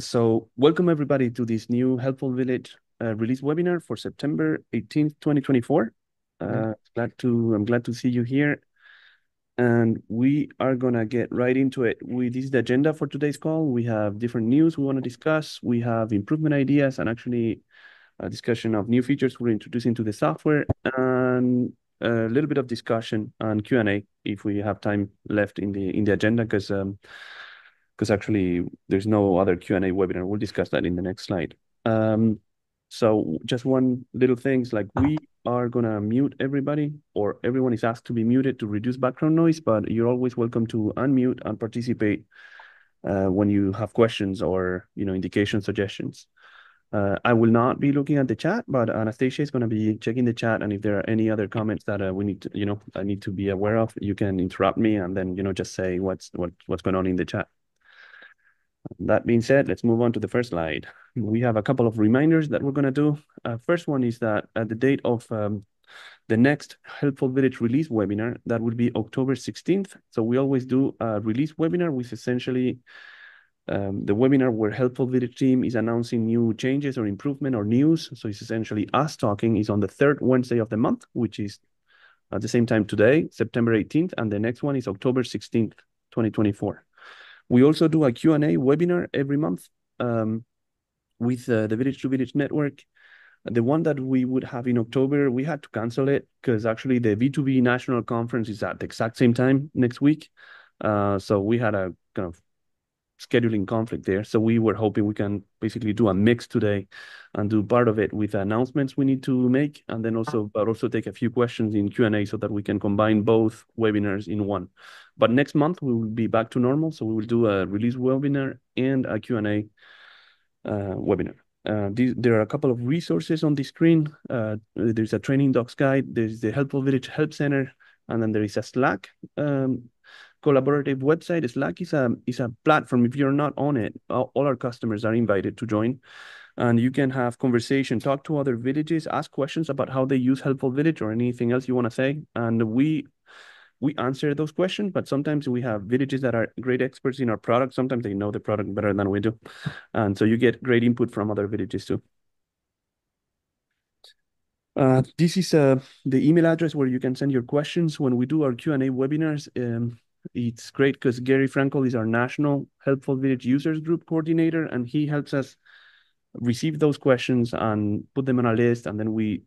So welcome everybody to this new Helpful Village release webinar for September 18th, 2024. I'm glad to see you here. And we are gonna get right into it. This is the agenda for today's call. We have different news we want to discuss. We have improvement ideas and actually a discussion of new features we're introducing to the software, and a little bit of discussion and Q&A if we have time left in the agenda, because actually there's no other Q&A webinar. We'll discuss that in the next slide. So just one little things, like we are gonna mute everybody, or everyone is asked to be muted to reduce background noise, but you're always welcome to unmute and participate when you have questions or indication suggestions. I will not be looking at the chat, but Anastasia is going to be checking the chat, and if there are any other comments that we need to, I need to be aware of, you can interrupt me and then just say what's going on in the chat. That being said, let's move on to the first slide. We have a couple of reminders that we're going to do. First one is that at the date of the next Helpful Village release webinar, that would be October 16th. So we always do a release webinar, which essentially the webinar where Helpful Village team is announcing new changes or improvement or news. So it's essentially us talking. Is on the third Wednesday of the month, which is at the same time today, September 18th, and the next one is October 16th, 2024. We also do a Q&A webinar every month with the Village to Village network. The one that we would have in October, we had to cancel it because actually the V2V National Conference is at the exact same time next week. So we had a kind of scheduling conflict there. So we were hoping we can basically do a mix today and do part of it with announcements we need to make, and then also take a few questions in Q&A so that we can combine both webinars in one. But next month we will be back to normal. So we will do a release webinar and a Q&A webinar. There are a couple of resources on the screen. There's a training docs guide, there's the Helpful Village Help Center, and then there is a Slack collaborative website. Slack is a platform. If you're not on it, all our customers are invited to join, and you can have conversation, talk to other villages, ask questions about how they use Helpful Village or anything else you want to say, and we answer those questions. But sometimes we have villages that are great experts in our product. Sometimes they know the product better than we do, and so you get great input from other villages too. This is the email address where you can send your questions when we do our Q&A webinars. It's great because Gary Frankel is our National Helpful Village Users Group Coordinator, and he helps us receive those questions and put them on a list, and then we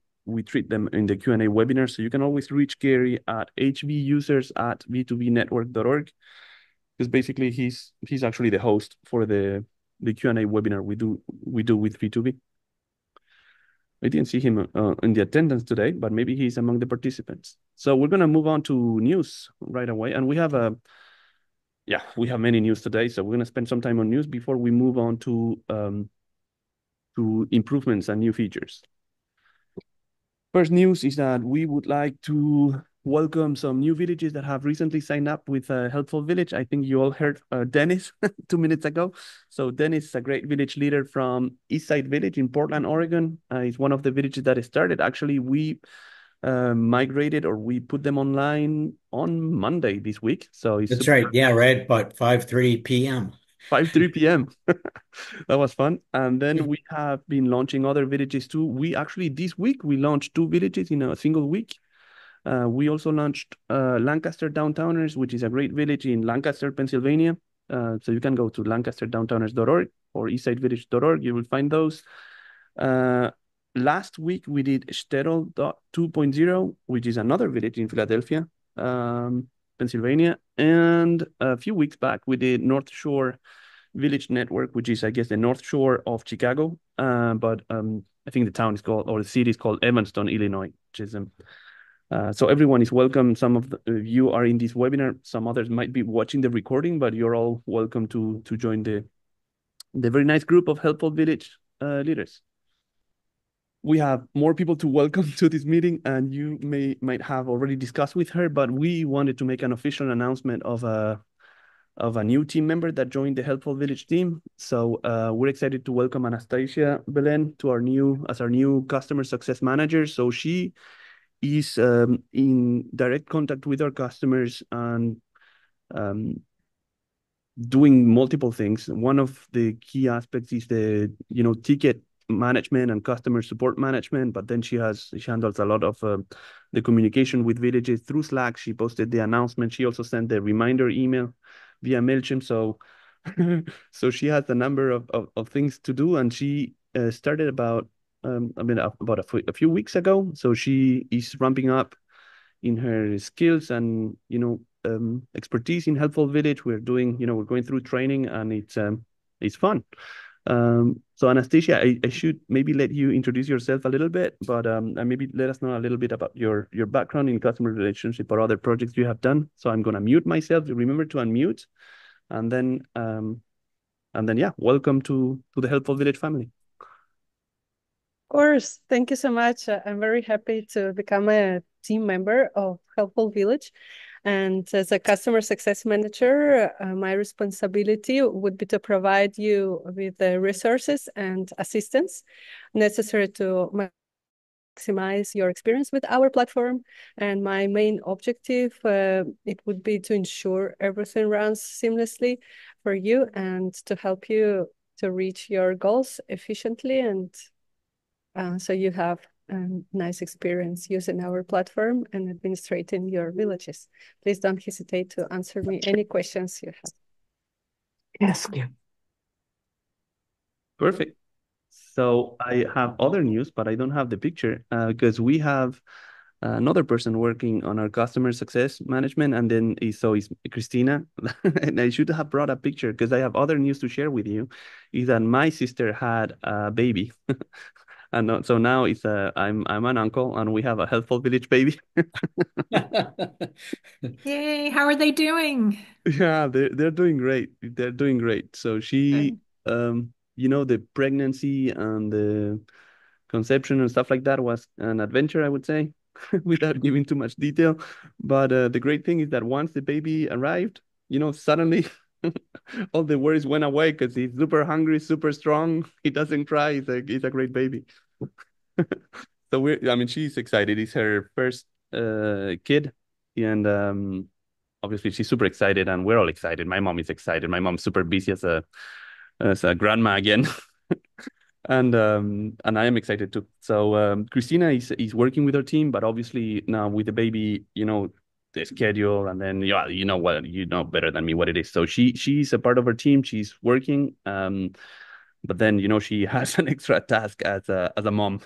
treat them in the Q&A webinar. So you can always reach Gary at hvusers@v2vnetwork.org, because basically he's actually the host for the Q&A webinar we do with V2V. I didn't see him in the attendance today, but maybe he's among the participants. So we're going to move on to news right away. And we have many news today. So we're going to spend some time on news before we move on to improvements and new features. First news is that we would like to welcome some new villages that have recently signed up with Helpful Village. I think you all heard Dennis 2 minutes ago. So Dennis is a great village leader from Eastside Village in Portland, Oregon. He's one of the villages that started. Actually, we migrated, or we put them online on Monday this week. So That's right. Yeah, right. About 5:30 p.m. 5:03 p.m. That was fun. And then we have been launching other villages too. This week we launched 2 villages in a single week. We also launched Lancaster Downtowners, which is a great village in Lancaster, Pennsylvania. So you can go to lancasterdowntowners.org or eastsidevillage.org. You will find those. Last week we did Shtetl 2.0, which is another village in Philadelphia, Pennsylvania. And a few weeks back we did North Shore Village Network, which is, I guess, the North Shore of Chicago. But I think the town is called, or the city is called Evanston, Illinois, which is so everyone is welcome. Some of you are in this webinar. Some others might be watching the recording, but you're all welcome to join the very nice group of Helpful Village leaders. We have more people to welcome to this meeting, and you might have already discussed with her, but we wanted to make an official announcement of a new team member that joined the Helpful Village team. So we're excited to welcome Anastasia Belen to our new customer success manager. So she is in direct contact with our customers and doing multiple things. One of the key aspects is the ticket management and customer support management. But then she handles a lot of the communication with villages through Slack. She posted the announcement. She also sent the reminder email via Mailchimp. So so she has a number of things to do, and she started about about a few weeks ago. So she is ramping up in her skills and expertise in Helpful Village. We're going through training, and it's fun. So Anastasia, I should maybe let you introduce yourself a little bit, but and maybe let us know a little bit about your background in customer relationship or other projects you have done. So I'm gonna mute myself. Remember to unmute, and then yeah, welcome to the Helpful Village family. Of course, thank you so much. I'm very happy to become a team member of Helpful Village. And as a customer success manager, my responsibility would be to provide you with the resources and assistance necessary to maximize your experience with our platform. And my main objective, it would be to ensure everything runs seamlessly for you and to help you to reach your goals efficiently, and so you have a nice experience using our platform and administrating your villages. Please don't hesitate to answer me any questions you have. Yes. Perfect. So I have other news, but I don't have the picture because we have another person working on our customer success management, and then is Christina. And I should have brought a picture because I have other news to share with you. Is that my sister had a baby, and so now I'm an uncle, and we have a Helpful Village baby. Yay, how are they doing? Yeah, they're doing great. They're doing great. So she, Good. the pregnancy and the conception and stuff like that was an adventure, I would say, without giving too much detail. But the great thing is that once the baby arrived, suddenly all the worries went away because he's super hungry, super strong. He doesn't cry. He's a great baby. So I mean, she's excited. It's her first kid, and obviously she's super excited, and we're all excited. My mom is excited. My mom's super busy as a grandma again. And I am excited too. So Christina is working with her team, but obviously now with the baby, the schedule, and then yeah, you know better than me what it is. So she's a part of her team. She's working, but then she has an extra task as a mom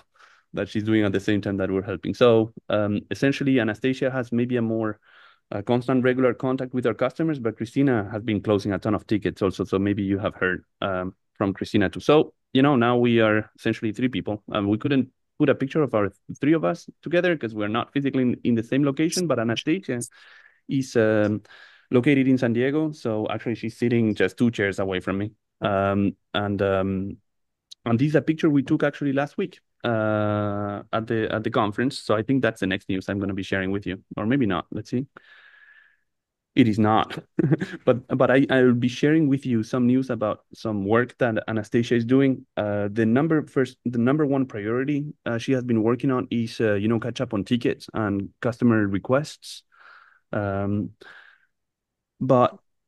that she's doing at the same time that we're helping. So essentially, Anastasia has maybe a more constant, regular contact with our customers, but Christina has been closing a ton of tickets also. So maybe you have heard from Christina too. So now we are essentially three people. We couldn't put a picture of our three of us together because we're not physically in the same location, but Anastasia is located in San Diego. So actually, she's sitting just two chairs away from me. And this is a picture we took actually last week at the conference. So I think that's the next news I'm going to be sharing with you, or maybe not. Let's see. It is not, but I will be sharing with you some news about some work that Anastasia is doing. The number one priority she has been working on is catch up on tickets and customer requests. But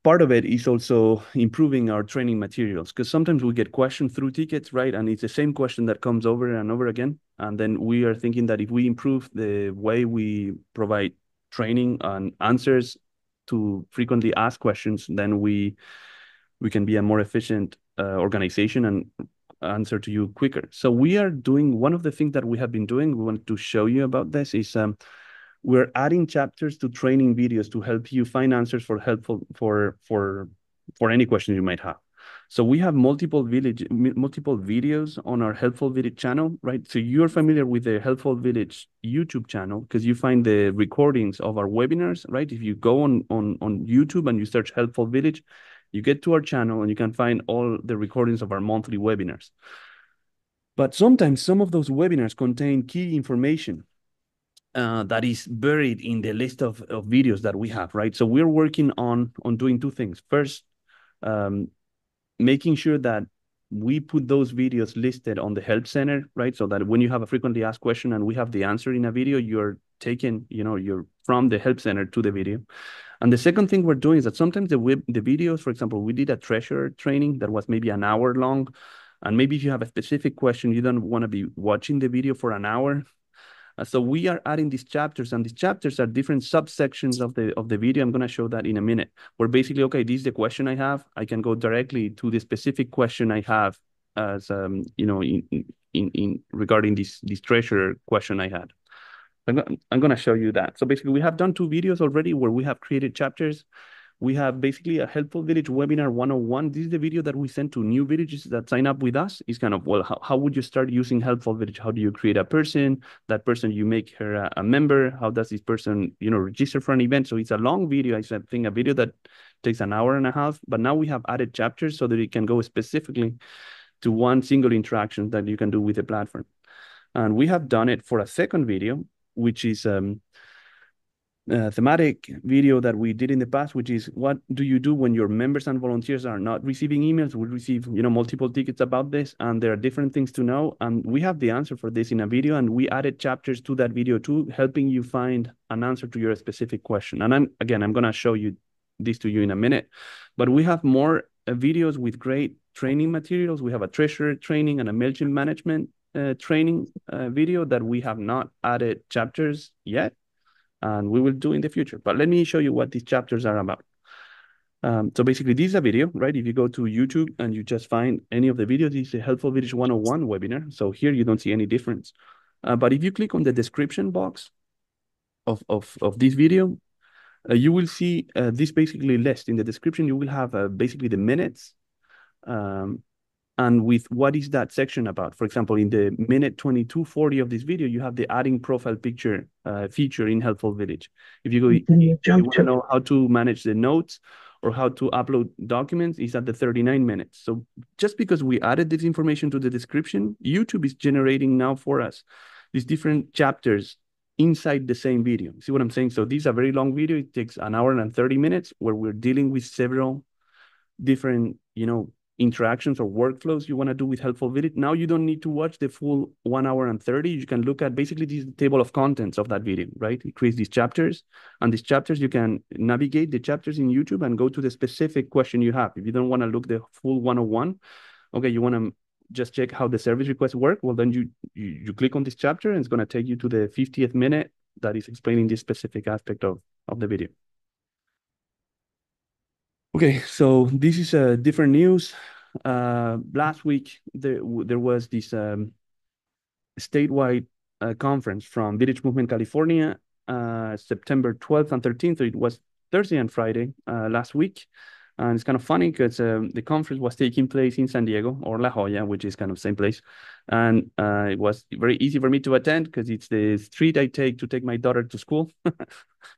part of it is also improving our training materials, because sometimes we get questions through tickets, right? And it's the same question that comes over and over again. And then we are thinking that if we improve the way we provide training and answers to frequently asked questions, then we can be a more efficient organization and answer to you quicker. So we are doing one of the things that we have been doing. We want to show you about this is we're adding chapters to training videos to help you find answers for any question you might have. So we have multiple videos on our Helpful Village channel, right? So you're familiar with the Helpful Village YouTube channel because you find the recordings of our webinars, right? If you go on YouTube and you search Helpful Village, you get to our channel and you can find all the recordings of our monthly webinars. But sometimes some of those webinars contain key information that is buried in the list of videos that we have, right? So we're working on doing two things. First, making sure that we put those videos listed on the help center, right? So that when you have a frequently asked question and we have the answer in a video, you're taken, you're from the help center to the video. And the second thing we're doing is that sometimes the videos, for example, we did a treasure training that was maybe an hour long. And maybe if you have a specific question, you don't want to be watching the video for an hour. So we are adding these chapters, and these chapters are different subsections of the video. I'm going to show that in a minute. Where basically, okay, this is the question I have. I can go directly to the specific question I have, as in regarding this treasure question I had. I'm going to show you that. So basically, we have done 2 videos already where we have created chapters. We have basically a Helpful Village webinar 101. This is the video that we send to new villages that sign up with us. It's kind of, well, how would you start using Helpful Village? How do you create a person? That person, you make her a member. How does this person, register for an event? So it's a long video. I think a video that takes an hour and a half. But now we have added chapters so that it can go specifically to one single interaction that you can do with the platform. And we have done it for a second video, which is thematic video that we did in the past, which is what do you do when your members and volunteers are not receiving emails? We receive, multiple tickets about this, and there are different things to know. And we have the answer for this in a video, and we added chapters to that video too, helping you find an answer to your specific question. And I'm going to show you this to you in a minute, but we have more videos with great training materials. We have a treasurer training and a MailChimp management training video that we have not added chapters yet, and we will do in the future. But let me show you what these chapters are about. So basically, this is a video, right? If you go to YouTube and you just find any of the videos, this is a Helpful Village 101 webinar. So here you don't see any difference. But if you click on the description box of this video, you will see this basically list. In the description, you will have basically the minutes, and with what is that section about. For example, in the minute 22:40 of this video, you have the adding profile picture feature in Helpful Village. If you go, you want to know how to manage the notes or how to upload documents, is at the 39 minutes. So just because we added this information to the description, YouTube is generating now for us these different chapters inside the same video. See what I'm saying? So this is a very long video. It takes an hour and 30 minutes where we're dealing with several different, interactions or workflows you want to do with Helpful Village. Now you don't need to watch the full 1 hour and 30. You can look at basically this table of contents of that video, right? It creates these chapters, and these chapters, you can navigate the chapters in YouTube and go to the specific question you have. If you don't want to look the full 101, okay, you want to just check how the service requests work, well, then you click on this chapter and it's going to take you to the 50th minute that is explaining this specific aspect of the video. Okay, so this is different news. Last week, there was this statewide conference from Village Movement California, September 12th and 13th. So it was Thursday and Friday last week. And it's kind of funny because the conference was taking place in San Diego, or La Jolla, which is kind of same place. And it was very easy for me to attend because it's the street I take to take my daughter to school.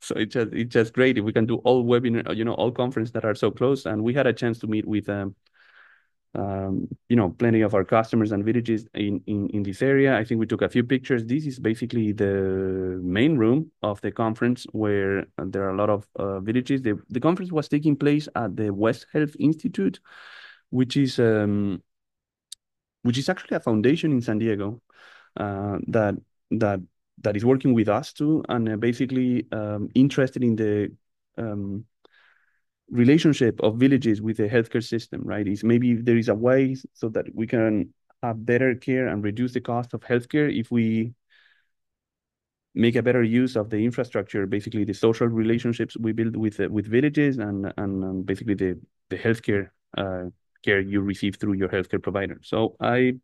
So it's just great if we can do all webinar, all conferences that are so close. And we had a chance to meet with, plenty of our customers and villages in this area. I think we took a few pictures. This is basically the main room of the conference where there are a lot of villages. The conference was taking place at the West Health Institute, which is actually a foundation in San Diego that is working with us too, and basically interested in the relationship of villages with the healthcare system, right? Is maybe there is a way so that we can have better care and reduce the cost of healthcare if we make a better use of the infrastructure, basically the social relationships we build with villages and basically the healthcare care you receive through your healthcare provider. So I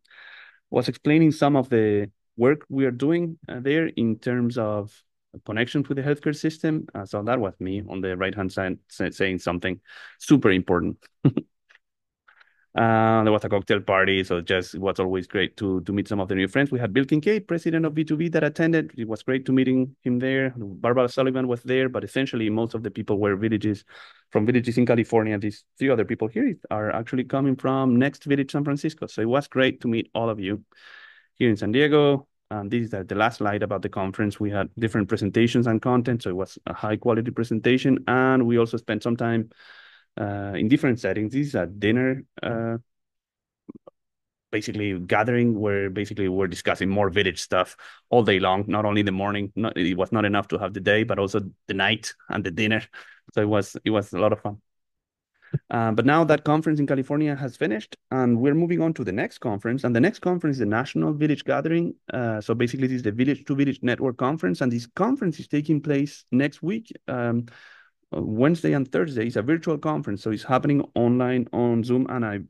was explaining some of the work we are doing there in terms of connections with the healthcare system. So that was me on the right-hand side saying something super important. There was a cocktail party, so it was always great to meet some of the new friends. We had Bill Kincaid, president of B2B, that attended. It was great to meeting him there. Barbara Sullivan was there, but essentially most of the people were from villages in California. These 3 other people here are actually coming from Next Village San Francisco. So it was great to meet all of you here in San Diego. And this is the last slide about the conference. We had different presentations and content, so it was a high quality presentation. And we also spent some time in different settings. This is a dinner basically gathering where basically we're discussing more village stuff all day long, not only the morning. It was not enough to have the day, but also the night and the dinner. So it was a lot of fun. But now that conference in California has finished, and we're moving on to the next conference. And the next conference is the National Village Gathering. So basically, this is the Village to Village Network Conference, and this conference is taking place next week, Wednesday and Thursday. It's a virtual conference, so it's happening online on Zoom, and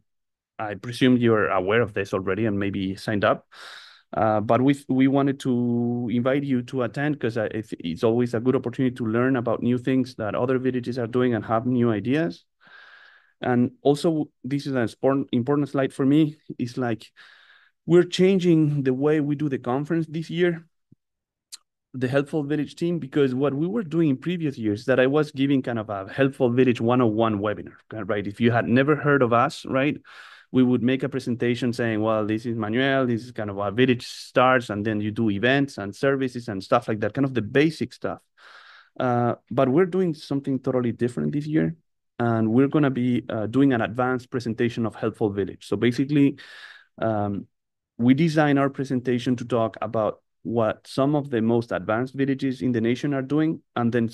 I presume you're aware of this already and maybe signed up. But we wanted to invite you to attend because it's always a good opportunity to learn about new things that other villages are doing and have new ideas. And also, this is an important slide for me. It's like we're changing the way we do the conference this year, the Helpful Village team, because what we were doing in previous years that I was giving kind of a Helpful Village 101 webinar, right? If you had never heard of us, right, we would make a presentation saying, well, this is Manuel, this is kind of how village starts, and then you do events and services and stuff like that, kind of the basic stuff. But we're doing something totally different this year. And we're going to be doing an advanced presentation of Helpful Village. So basically, we design our presentation to talk about what some of the most advanced villages in the nation are doing, and then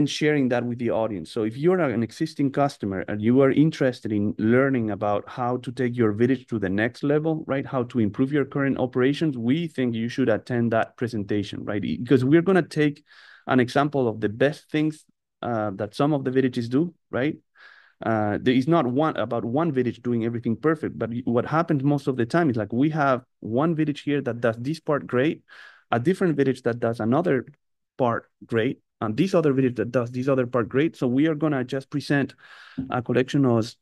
sharing that with the audience. So if you're an existing customer and you are interested in learning about how to take your village to the next level, right, how to improve your current operations, we think you should attend that presentation, right? Because we're going to take an example of the best things that some of the villages do, right? There is not about one village doing everything perfect, but what happens most of the time is like we have one village here that does this part great, a different village that does another part great, and this other village that does this other part great. So we are gonna just present a collection of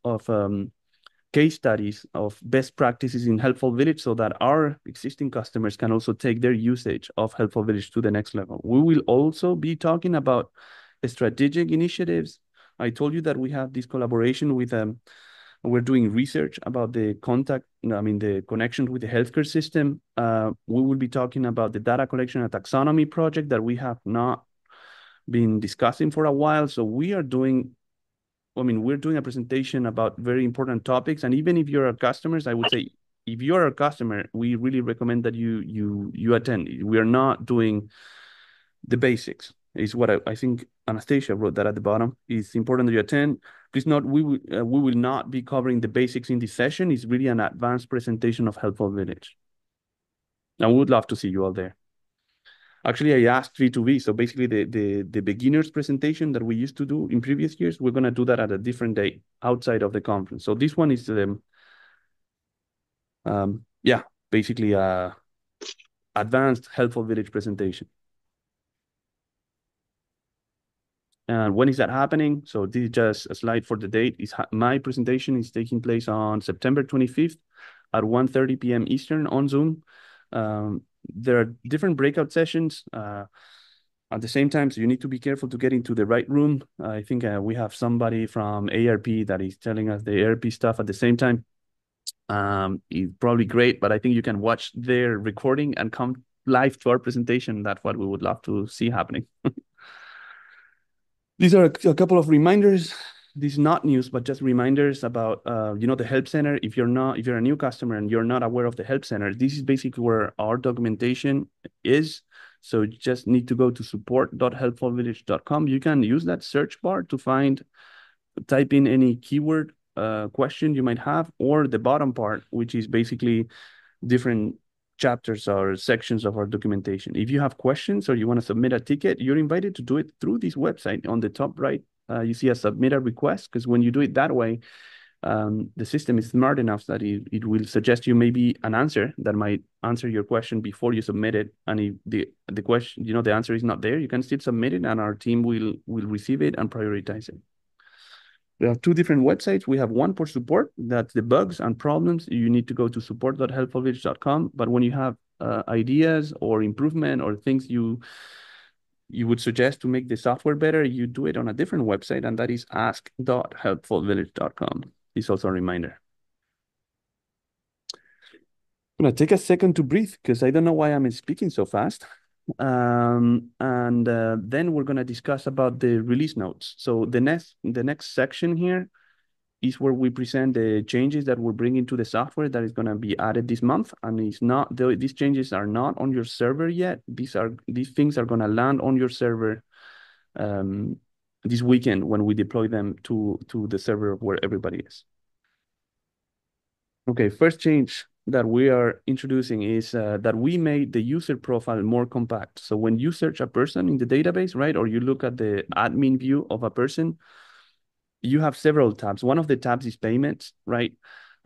case studies of best practices in Helpful Village so that our existing customers can also take their usage of Helpful Village to the next level. We will also be talking about strategic initiatives. I told you that we have this collaboration with we're doing research about the connection with the healthcare system. We will be talking about the data collection and taxonomy project that we have not been discussing for a while. So we're doing a presentation about very important topics. And even if you're our customers, I would say, if you're a customer, we really recommend that you attend. We are not doing the basics. Is what I think Anastasia wrote that at the bottom. It's important that you attend. Please note, we will not be covering the basics in this session. It's really an advanced presentation of Helpful Village. And we would love to see you all there. Actually, I asked V2V. So basically the beginner's presentation that we used to do in previous years, we're going to do that at a different day outside of the conference. So this one is basically a advanced Helpful Village presentation. And when is that happening? So this is just a slide for the date. My presentation is taking place on September 25th at 1:30 p.m. Eastern on Zoom. There are different breakout sessions at the same time, so you need to be careful to get into the right room. I think we have somebody from ARP that is telling us the ARP stuff at the same time. It's probably great, but I think you can watch their recording and come live to our presentation. That's what we would love to see happening. These are a couple of reminders. This is not news, but just reminders about the Help Center. If you're a new customer and you're not aware of the Help Center, this is basically where our documentation is. So you just need to go to support.helpfulvillage.com. You can use that search bar to type in any keyword question you might have, or the bottom part, which is basically different chapters or sections of our documentation. If you have questions or you want to submit a ticket, you're invited to do it through this website. On the top right, you see a submit a request, because when you do it that way, the system is smart enough that it will suggest you maybe an answer that might answer your question before you submit it. And if the question, the answer is not there, you can still submit it and our team will receive it and prioritize it. We have two different websites. We have one for support, that's the bugs and problems. You need to go to support.helpfulvillage.com. But when you have ideas or improvement or things you would suggest to make the software better, you do it on a different website, and that is ask.helpfulvillage.com. It's also a reminder. I'm going to take a second to breathe because I don't know why I'm speaking so fast. Then we're going to discuss about the release notes. So the next section here is where we present the changes that we're bringing to the software that is going to be added this month. And it's not, these changes are not on your server yet. These things are going to land on your server this weekend when we deploy them to the server where everybody is. Okay, first change that we are introducing is that we made the user profile more compact. So when you search a person in the database, right, or you look at the admin view of a person, you have several tabs. One of the tabs is payments, right?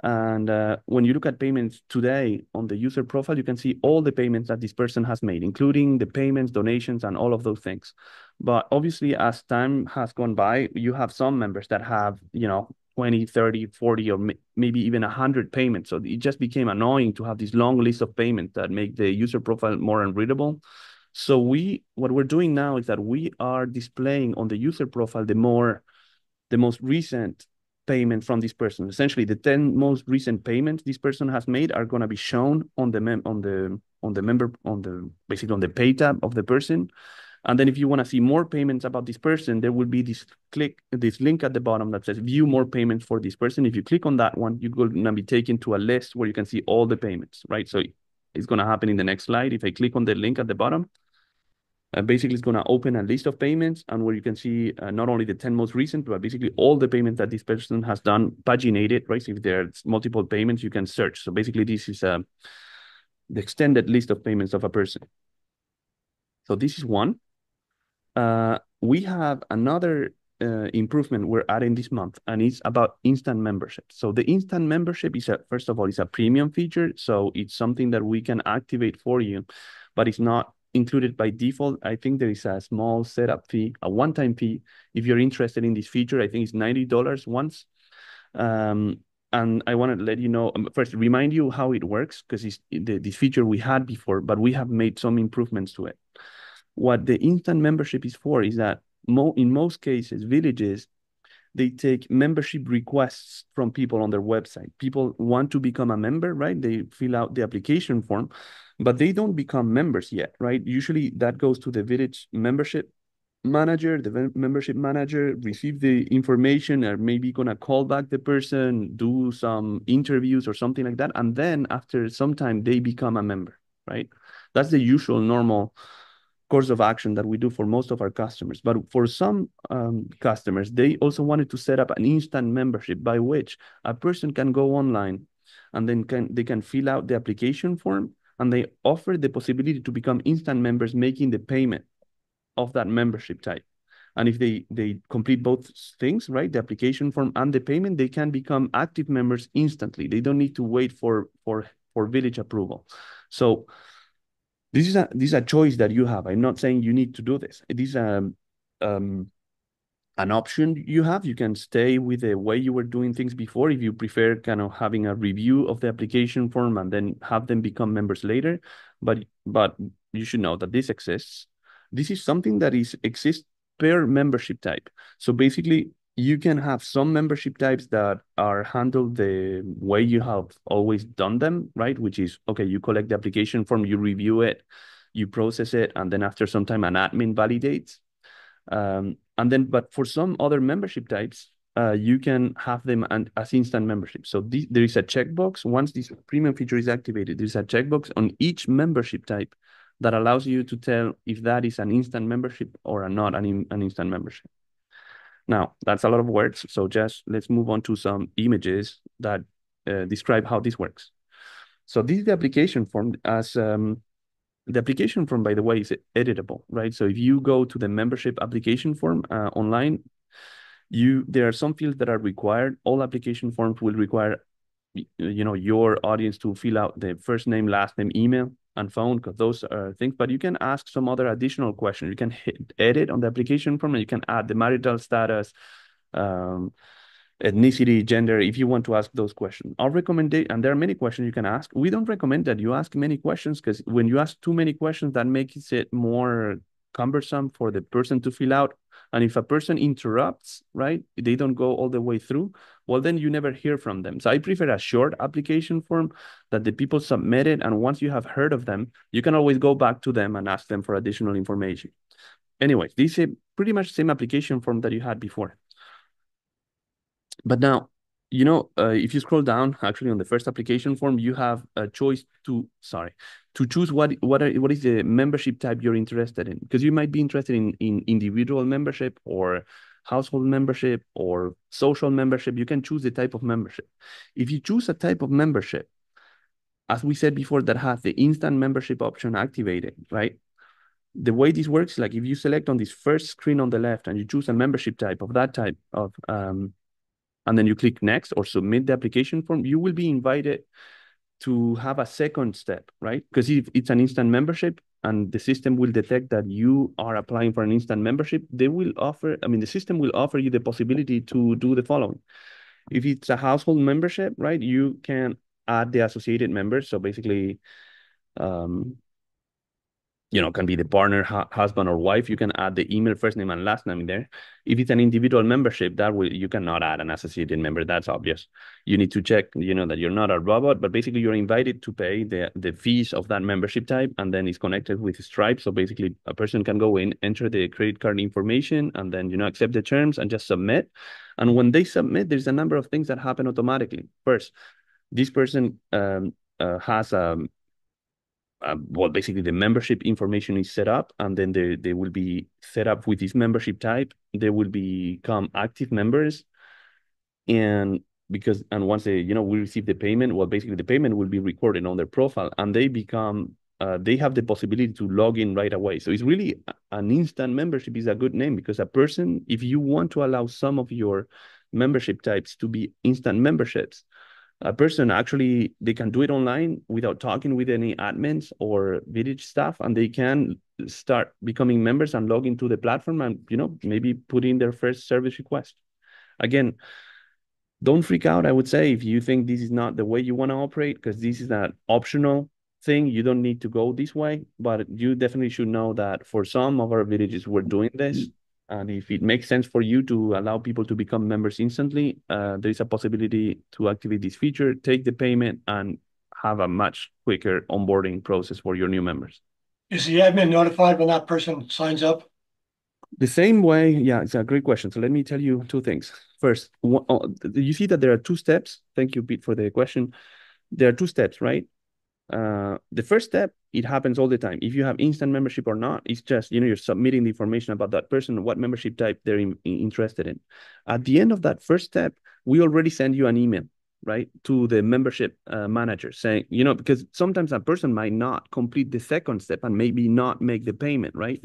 And when you look at payments today on the user profile, you can see all the payments that this person has made, including the payments, donations, and all of those things. But obviously, as time has gone by, you have some members that have, 20, 30, 40, or maybe even 100 payments. So it just became annoying to have this long list of payments that make the user profile more unreadable. So what we're doing now is that we are displaying on the user profile the most recent payment from this person. Essentially, the 10 most recent payments this person has made are going to be shown on basically on the pay tab of the person. And then if you want to see more payments about this person, there will be this link at the bottom that says view more payments for this person. If you click on that one, you're going to be taken to a list where you can see all the payments, right? So it's going to happen in the next slide. If I click on the link at the bottom, basically it's going to open a list of payments and where you can see not only the 10 most recent, but basically all the payments that this person has done paginated, right? So if there's multiple payments, you can search. So basically this is the extended list of payments of a person. So this is one. We have another improvement we're adding this month, and it's about instant membership. So the instant membership is first of all, it's a premium feature. So it's something that we can activate for you, but it's not included by default. I think there is a small setup fee, a one-time fee. If you're interested in this feature, I think it's $90 once. And I want to let you know, first remind you how it works, because it's this feature we had before, but we have made some improvements to it. What the instant membership is for is that in most cases, villages, they take membership requests from people on their website. People want to become a member, right? They fill out the application form, but they don't become members yet, right? Usually that goes to the village membership manager. The membership manager receive the information, or maybe gonna call back the person, do some interviews or something like that. And then after some time, they become a member, right? That's the usual normal course of action that we do for most of our customers. But for some customers, they also wanted to set up an instant membership by which a person can go online and then they can fill out the application form, and they offer the possibility to become instant members, making the payment of that membership type. And if they complete both things, right, the application form and the payment, they can become active members instantly. They don't need to wait for village approval. So this is a choice that you have. I'm not saying you need to do this. It is an option you have. You can stay with the way you were doing things before if you prefer kind of having a review of the application form and then have them become members later. But you should know that this exists. This is something that exists per membership type. So basically, you can have some membership types that are handled the way you have always done them, right? Which is, okay, you collect the application form, you review it, you process it, and then after some time, an admin validates. But for some other membership types, you can have them as instant membership. So there is a checkbox. Once this premium feature is activated, there's a checkbox on each membership type that allows you to tell if that is an instant membership or not an instant membership. Now, that's a lot of words, so just let's move on to some images that describe how this works. So this is the application form. The application form, by the way, is editable, right? So if you go to the membership application form online, there are some fields that are required. All application forms will require your audience to fill out the first name, last name, email, and phone, because those are things. But you can ask some other additional questions. You can hit edit on the application form, and you can add the marital status, ethnicity, gender, if you want to ask those questions. Our recommendation, and there are many questions you can ask. We don't recommend that you ask many questions, because when you ask too many questions, that makes it more cumbersome for the person to fill out. And if a person interrupts, right, they don't go all the way through, well, then you never hear from them. So I prefer a short application form that the people submit it. And once you have heard of them, you can always go back to them and ask them for additional information. Anyways, this is pretty much the same application form that you had before. But now if you scroll down, actually on the first application form, you have a choice to choose what is the membership type you're interested in, because you might be interested in individual membership or household membership or social membership. You can choose the type of membership. If you choose a type of membership, as we said before, that has the instant membership option activated, right? The way this works, like if you select on this first screen on the left and you choose a membership type of that type of and then you click next or submit the application form, you will be invited to have a second step, right? Because if it's an instant membership and the system will detect that you are applying for an instant membership, the system will offer you the possibility to do the following. If it's a household membership, right, you can add the associated members. So basically, can be the partner, husband or wife. You can add the email, first name and last name there. If it's an individual membership, you cannot add an associated member. That's obvious. You need to check, that you're not a robot, but basically you're invited to pay the fees of that membership type, and then it's connected with Stripe. So basically a person can go in, enter the credit card information, and then, accept the terms and just submit. And when they submit, there's a number of things that happen automatically. First, this person has basically the membership information is set up, and then they will be set up with this membership type. They will become active members, and once we receive the payment, basically the payment will be recorded on their profile, and they have the possibility to log in right away. So it's really an instant membership is a good name, because a person, if you want to allow some of your membership types to be instant memberships, a person actually, they can do it online without talking with any admins or village staff, and they can start becoming members and log into the platform and, maybe put in their first service request. Again, don't freak out, I would say, if you think this is not the way you want to operate, because this is an optional thing. You don't need to go this way, but you definitely should know that for some of our villages, we're doing this. And if it makes sense for you to allow people to become members instantly, there is a possibility to activate this feature, take the payment, and have a much quicker onboarding process for your new members. Is the admin notified when that person signs up? The same way, yeah, it's a great question. So let me tell you two things. First, you see that there are two steps. Thank you, Pete, for the question. There are two steps, right? The first step, it happens all the time. If you have instant membership or not, it's just, you're submitting the information about that person, what membership type they're interested in. At the end of that first step, we already send you an email, right, to the membership manager saying, because sometimes a person might not complete the second step and maybe not make the payment, right?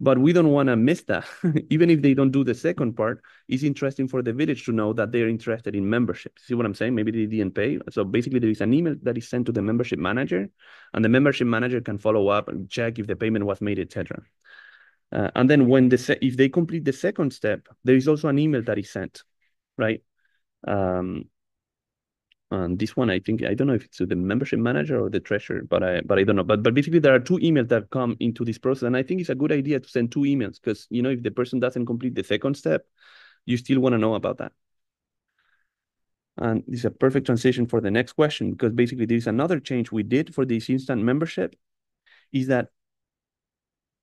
But we don't want to miss that. Even if they don't do the second part, it's interesting for the village to know that they're interested in membership. See what I'm saying? Maybe they didn't pay. So basically, there is an email that is sent to the membership manager, and the membership manager can follow up and check if the payment was made, etc. And then if they complete the second step, there is also an email that is sent, right? And this one, I don't know if it's to the membership manager or the treasurer, but I don't know. But basically, there are two emails that come into this process, and I think it's a good idea to send two emails, because if the person doesn't complete the second step, you still want to know about that. And this is a perfect transition for the next question, because basically there is another change we did for this instant membership, is that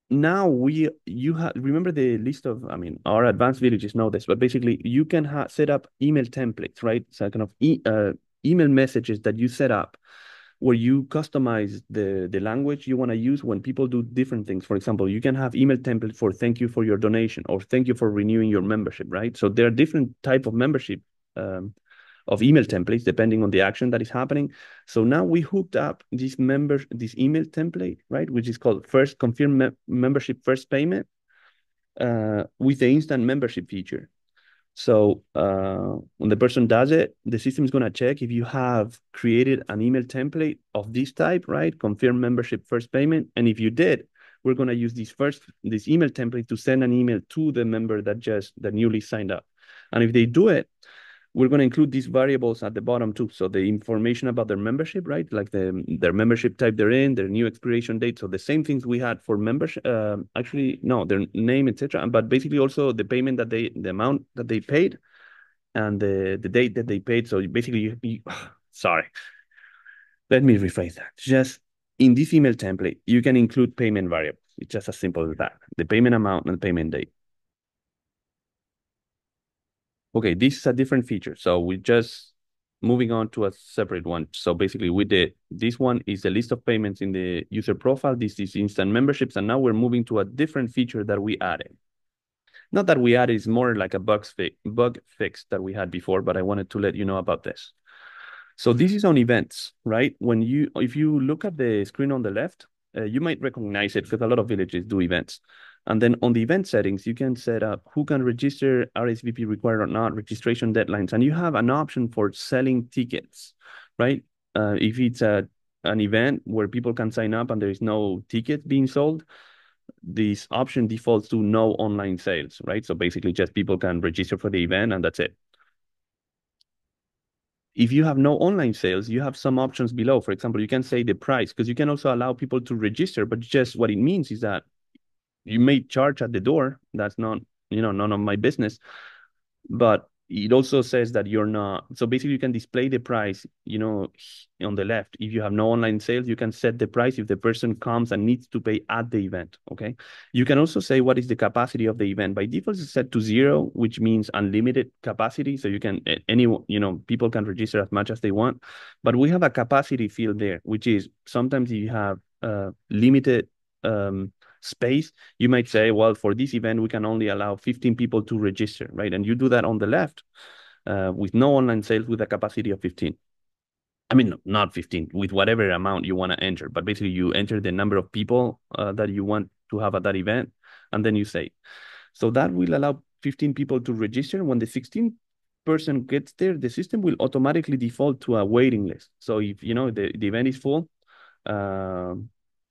now remember the list of, our advanced villages know this, but basically you can set up email templates, right? So kind of email messages that you set up where you customize the language you want to use when people do different things. For example, you can have email template for thank you for your donation, or thank you for renewing your membership, right? So there are different type of membership of email templates depending on the action that is happening. So now we hooked up this email template, right, which is called first confirm membership first payment with the instant membership feature. So when the person does it, the system is going to check if you have created an email template of this type, right? Confirm membership first payment. And if you did, we're going to use this email template to send an email to the member that newly signed up. And if they do it, we're going to include these variables at the bottom too. So the information about their membership, right? Like their membership type they're in, their new expiration date. So the same things we had for membership, actually, no, their name, etc. But basically also the payment the amount that they paid, and the date that they paid. So basically, sorry, let me rephrase that. Just in this email template, you can include payment variables. It's just as simple as that. The payment amount and the payment date. Okay, this is a different feature. So we just moving on to a separate one. So basically this one is a list of payments in the user profile. This is instant memberships. And now we're moving to a different feature that we added. Not that we added, it's more like a bug fix that we had before, but I wanted to let you know about this. So this is on events, right? If you look at the screen on the left, you might recognize it because a lot of villages do events. And then on the event settings, you can set up who can register, RSVP required or not, registration deadlines, and you have an option for selling tickets, right? If it's an event where people can sign up and there is no ticket being sold, this option defaults to no online sales, right? So basically just people can register for the event and that's it. If you have no online sales, you have some options below. For example, you can say the price because you can also allow people to register, but just what it means is that you may charge at the door. That's not, none of my business. But it also says that you're not. So basically, you can display the price, on the left. If you have no online sales, you can set the price if the person comes and needs to pay at the event. Okay. You can also say what is the capacity of the event. By default, it's set to 0, which means unlimited capacity. So you can, people can register as much as they want. But we have a capacity field there, which is sometimes you have limited space, you might say, well, for this event, we can only allow 15 people to register, right? And you do that on the left with no online sales with a capacity of 15. I mean, not 15, with whatever amount you want to enter. But basically, you enter the number of people that you want to have at that event, and then you say. So that will allow 15 people to register. When the 16th person gets there, the system will automatically default to a waiting list. So if, the event is full,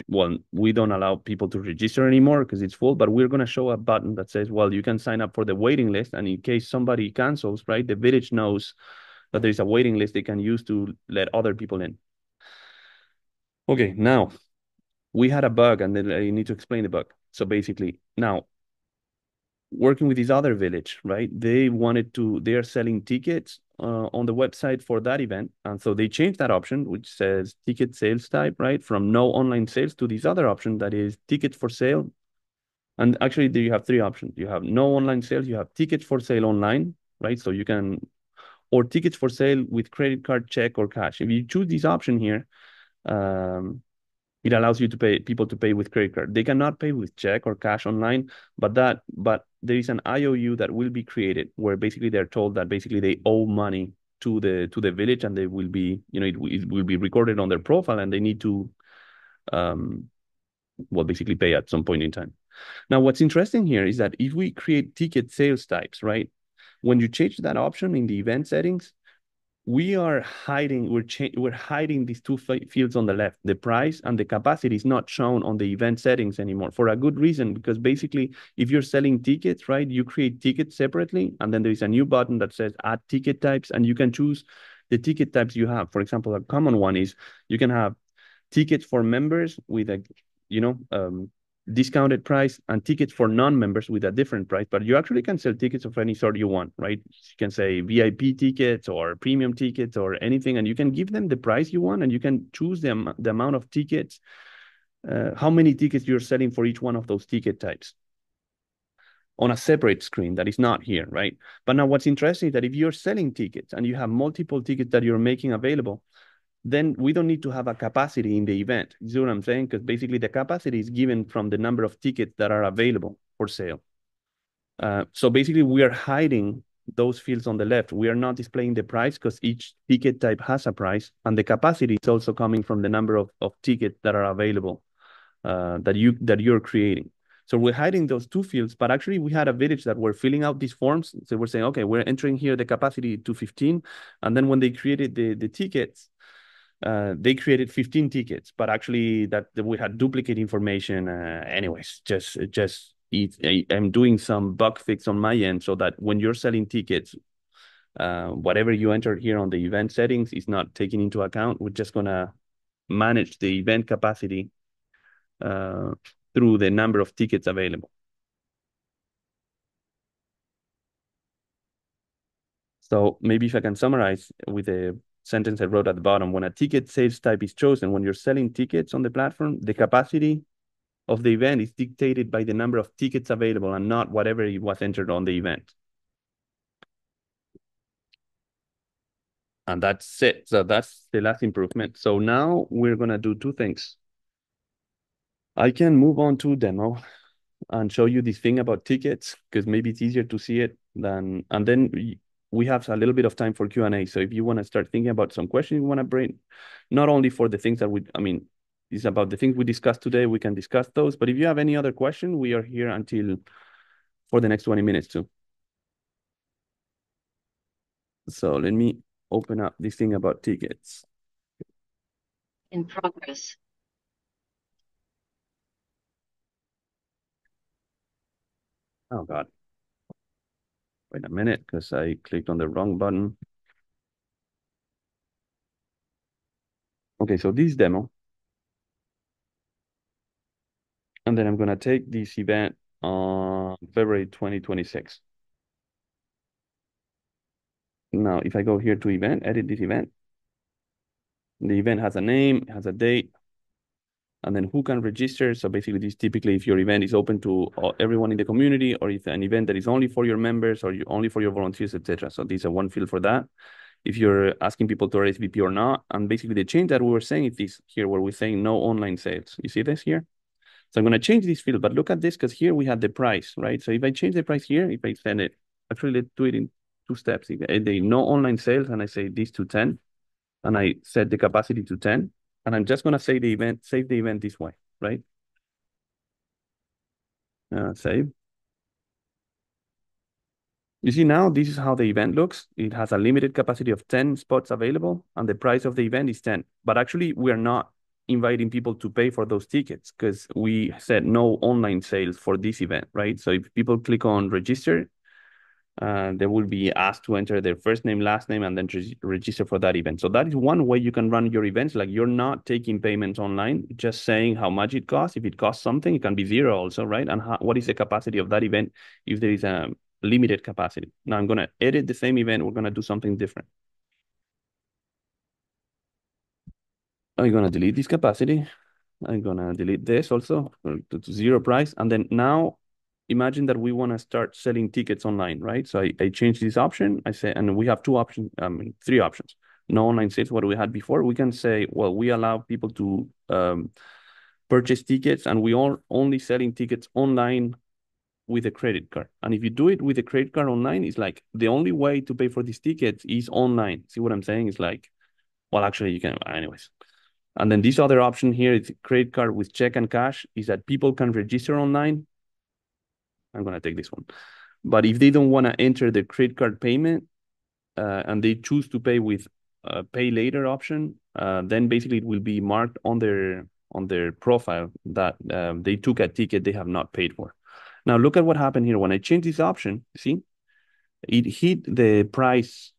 well, we don't allow people to register anymore because it's full, but we're going to show a button that says, well, you can sign up for the waiting list. And in case somebody cancels, right, the village knows that there's a waiting list they can use to let other people in. Okay, now we had a bug and then I need to explain the bug. So basically now working with this other village, right? They are selling tickets on the website for that event. And so they changed that option, which says ticket sales type, right? From no online sales to this other option that is tickets for sale. And actually there you have 3 options. You have no online sales, you have tickets for sale online, right? So you can, or tickets for sale with credit card, check, or cash. If you choose this option here, it allows you to pay people to pay with credit card. They cannot pay with check or cash online, but there is an IOU that will be created where basically they're told that basically they owe money to the village and they will be, it will be recorded on their profile and they need to, basically pay at some point in time. Now, what's interesting here is that if we create ticket sales types, right? When you change that option in the event settings, we're hiding these 2 fields on the left. The price and the capacity is not shown on the event settings anymore for a good reason, because basically if you're selling tickets, right, you create tickets separately and then there is a new button that says add ticket types and you can choose the ticket types you have. For example, a common one is you can have tickets for members with a discounted price and tickets for non-members with a different price, but you actually can sell tickets of any sort you want, right? You can say VIP tickets or premium tickets or anything, and you can give them the price you want and you can choose the amount of tickets, how many tickets you're selling for each one of those ticket types on a separate screen that is not here, right? But now what's interesting is that if you're selling tickets and you have multiple tickets that you're making available, then we don't need to have a capacity in the event. You see what I'm saying? Because basically the capacity is given from the number of tickets that are available for sale. So basically we are hiding those fields on the left. We are not displaying the price because each ticket type has a price, and the capacity is also coming from the number of tickets that are available that you're creating. So we're hiding those 2 fields, but actually we had a village that were filling out these forms. So we're saying, okay, we're entering here the capacity to 15. And then when they created the tickets, they created 15 tickets, but actually that we had duplicate information. Anyways, I'm doing some bug fix on my end so that when you're selling tickets, whatever you enter here on the event settings is not taken into account. We're just gonna manage the event capacity through the number of tickets available. So maybe if I can summarize with a sentence I wrote at the bottom, when a ticket sales type is chosen, when you're selling tickets on the platform, the capacity of the event is dictated by the number of tickets available and not whatever it was entered on the event. And that's it. So that's the last improvement. So now we're going to do two things. I can move on to demo and show you this thing about tickets because maybe it's easier to see it than, and then we have a little bit of time for Q&A. So if you want to start thinking about some questions you want to bring, not only for the things that it's about the things we discussed today, we can discuss those. But if you have any other question, we are here until for the next 20 minutes too. So let me open up this thing about tickets. In progress. Oh God. Wait a minute, because I clicked on the wrong button. Okay, so this demo. And then I'm going to take this event on February 2026. Now, if I go here to event, edit this event, the event has a name, has a date, and then who can register. So basically this typically if your event is open to everyone in the community, or if an event that is only for your members or only for your volunteers, etc. So these are one field for that. If you're asking people to RSVP or not, and basically the change that we were saying is this here, where we're saying no online sales. You see this here? So I'm going to change this field, but look at this, because here we had the price, right? So if I change the price here, if I send it, actually let's do it in two steps. If they no online sales, and I say this to 10, and I set the capacity to 10, and I'm just going to save the event this way, right? Save. You see now, this is how the event looks. It has a limited capacity of 10 spots available, and the price of the event is 10. But actually, we are not inviting people to pay for those tickets because we said no online sales for this event, right? So if people click on register, they will be asked to enter their first name, last name, and then register for that event. So that is one way you can run your events. Like you're not taking payments online, just saying how much it costs. If it costs something, it can be zero also, right? And what is the capacity of that event if there is a limited capacity. Now I'm going to edit the same event. We're going to do something different. I'm going to delete this capacity. I'm going to delete this also to zero price. And then now imagine that we want to start selling tickets online, right? So I change this option. I say, and we have two options, three options. No online sales, what we had before. We can say, well, we allow people to purchase tickets, and we are only selling tickets online with a credit card. And if you do it with a credit card online, it's like the only way to pay for these tickets is online. See what I'm saying? It's like, well, actually you can, anyways. And then this other option here is credit card with check and cash, is that people can register online. I'm going to take this one. But if they don't want to enter the credit card payment and they choose to pay with pay later option, then basically it will be marked on their profile that they took a ticket they have not paid for. Now look at what happened here. When I change this option, see, it hit the price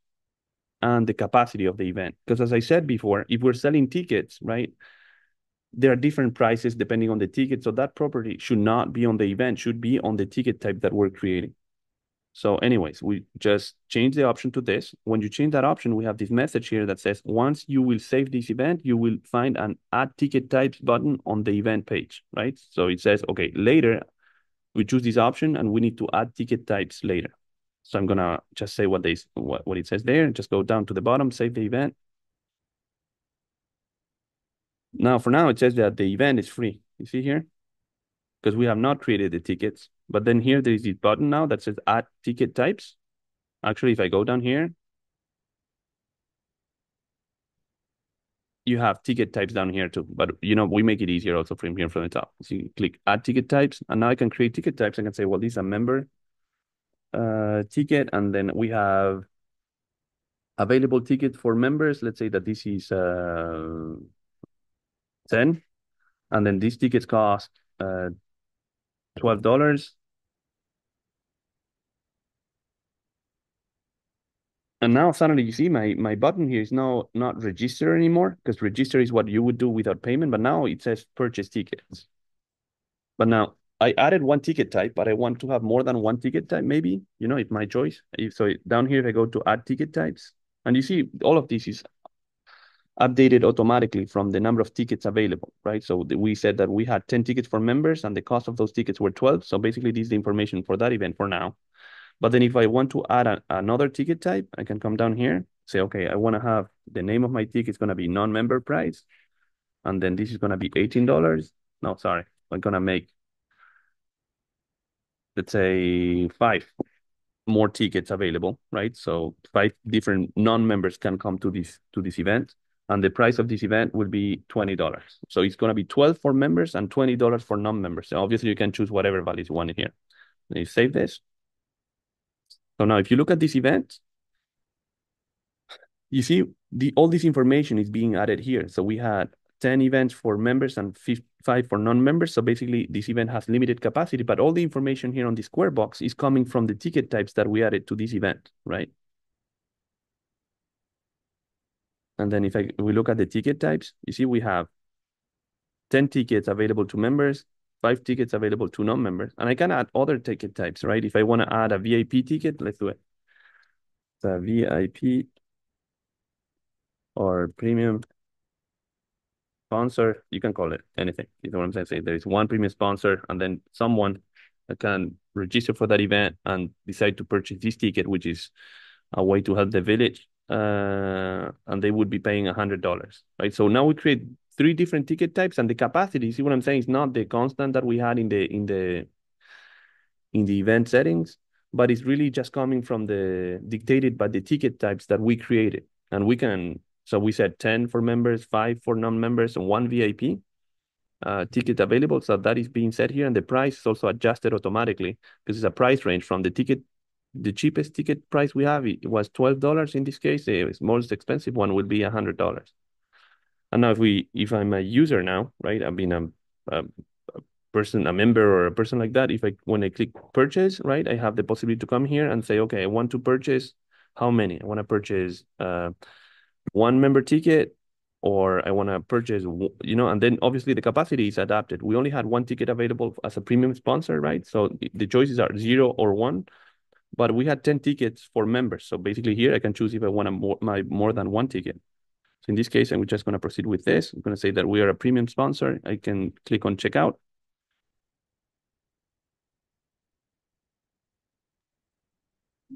and the capacity of the event. Because as I said before, if we're selling tickets, right, there are different prices depending on the ticket. So that property should not be on the event, should be on the ticket type that we're creating. So anyways, we just change the option to this. When you change that option, we have this message here that says, once you will save this event, you will find an add ticket types button on the event page, right? So it says, okay, later we choose this option and we need to add ticket types later. So I'm going to just say what it says there. Just go down to the bottom, save the event. Now, for now, it says that the event is free. You see here? Because we have not created the tickets. But then here, there is this button now that says add ticket types. Actually, if I go down here, you have ticket types down here too. But, we make it easier also from here from the top. So you click add ticket types. And now I can create ticket types. I can say, well, this is a member ticket. And then we have available ticket for members. Let's say that this is 10. And then these tickets cost $12. And now suddenly you see my button here is now not register anymore, because register is what you would do without payment. But now it says purchase tickets. But now I added one ticket type, but I want to have more than one ticket type, maybe, it's my choice. So down here, if I go to add ticket types, and you see all of this is updated automatically from the number of tickets available, right? So we said that we had 10 tickets for members and the cost of those tickets were 12. So basically this is the information for that event for now. But then if I want to add another ticket type, I can come down here say, okay, I want to have the name of my ticket is going to be non-member price. And then this is going to be $18. No, sorry. I'm going to make, let's say, 5 more tickets available, right? So 5 different non-members can come to this event. And the price of this event will be $20. So it's going to be 12 for members and $20 for non-members. So obviously you can choose whatever values you want here. And you save this. So now if you look at this event, you see all this information is being added here. So we had 10 events for members and 5 for non-members. So basically this event has limited capacity, but all the information here on the square box is coming from the ticket types that we added to this event, right? And then if we look at the ticket types, you see we have 10 tickets available to members, 5 tickets available to non-members, and I can add other ticket types, right? If I want to add a VIP ticket, let's do it. The VIP or premium sponsor, you can call it anything. You know what I'm saying? Say there is one premium sponsor, and then someone that can register for that event and decide to purchase this ticket, which is a way to help the village, and they would be paying $100, right? So now we create 3 different ticket types, and the capacity. See what I'm saying? Is not the constant that we had in the event settings, but it's really just coming from dictated by the ticket types that we created, and we can. So we said 10 for members, 5 for non-members, and 1 VIP ticket available. So that is being set here, and the price is also adjusted automatically because it's a price range from the ticket. The cheapest ticket price we have, it was $12 in this case. The most expensive one would be $100. And now if I'm a user now, right? I've been a person, a member or a person like that. When I click purchase, right, I have the possibility to come here and say, okay, I want to purchase how many? I want to purchase 1 member ticket, or I want to purchase, and then obviously the capacity is adapted. We only had 1 ticket available as a premium sponsor, right? So the choices are 0 or 1. But we had 10 tickets for members. So basically here I can choose if I want more than 1 ticket. So in this case, I'm just going to proceed with this. I'm going to say that we are a premium sponsor. I can click on checkout.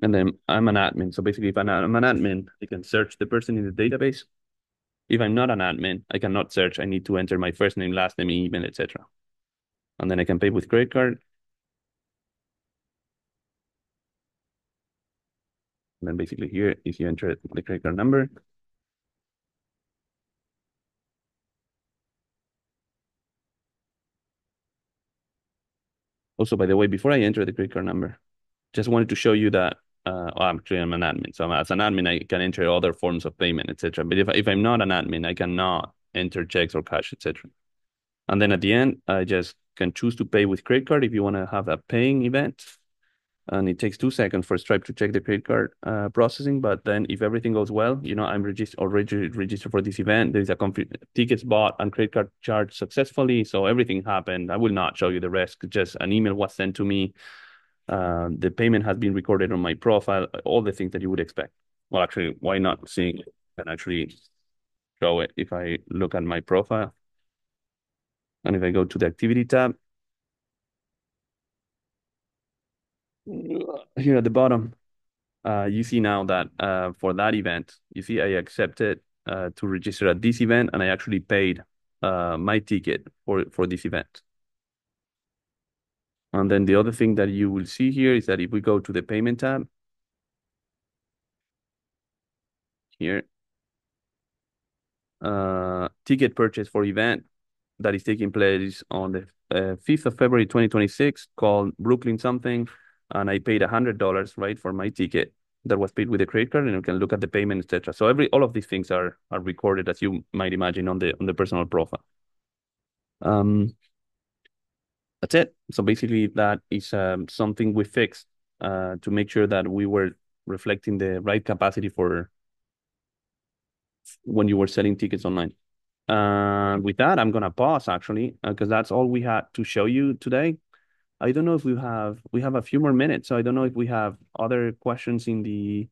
And then I'm an admin. So basically if I'm an admin, I can search the person in the database. If I'm not an admin, I cannot search. I need to enter my first name, last name, email, etc. And then I can pay with credit card. And then basically here, if you enter the credit card number, also, by the way, before I enter the credit card number, just wanted to show you that actually I'm an admin. So as an admin, I can enter other forms of payment, etc. But if I'm not an admin, I cannot enter checks or cash, etc. And then at the end, I just can choose to pay with credit card if you want to have a paying event. And it takes 2 seconds for Stripe to check the credit card processing. But then if everything goes well, I'm already registered for this event. There's a tickets bought and credit card charged successfully. So everything happened. I will not show you the rest. Just an email was sent to me. The payment has been recorded on my profile, all the things that you would expect. Well, actually, why not seeing it and actually show it if I look at my profile? And if I go to the activity tab, here at the bottom, you see now that for that event, you see I accepted to register at this event, and I actually paid my ticket for this event. And then the other thing that you will see here is that if we go to the payment tab, here, ticket purchase for event that is taking place on the 5th of February 2026 called Brooklyn something, and I paid $100, right, for my ticket that was paid with a credit card, and you can look at the payment, etc. So all of these things are recorded, as you might imagine, on the personal profile. That's it. So basically that is something we fixed to make sure that we were reflecting the right capacity for when you were selling tickets online. With that, I'm gonna pause actually, because that's all we had to show you today. I don't know if we have a few more minutes, so I don't know if we have other questions in the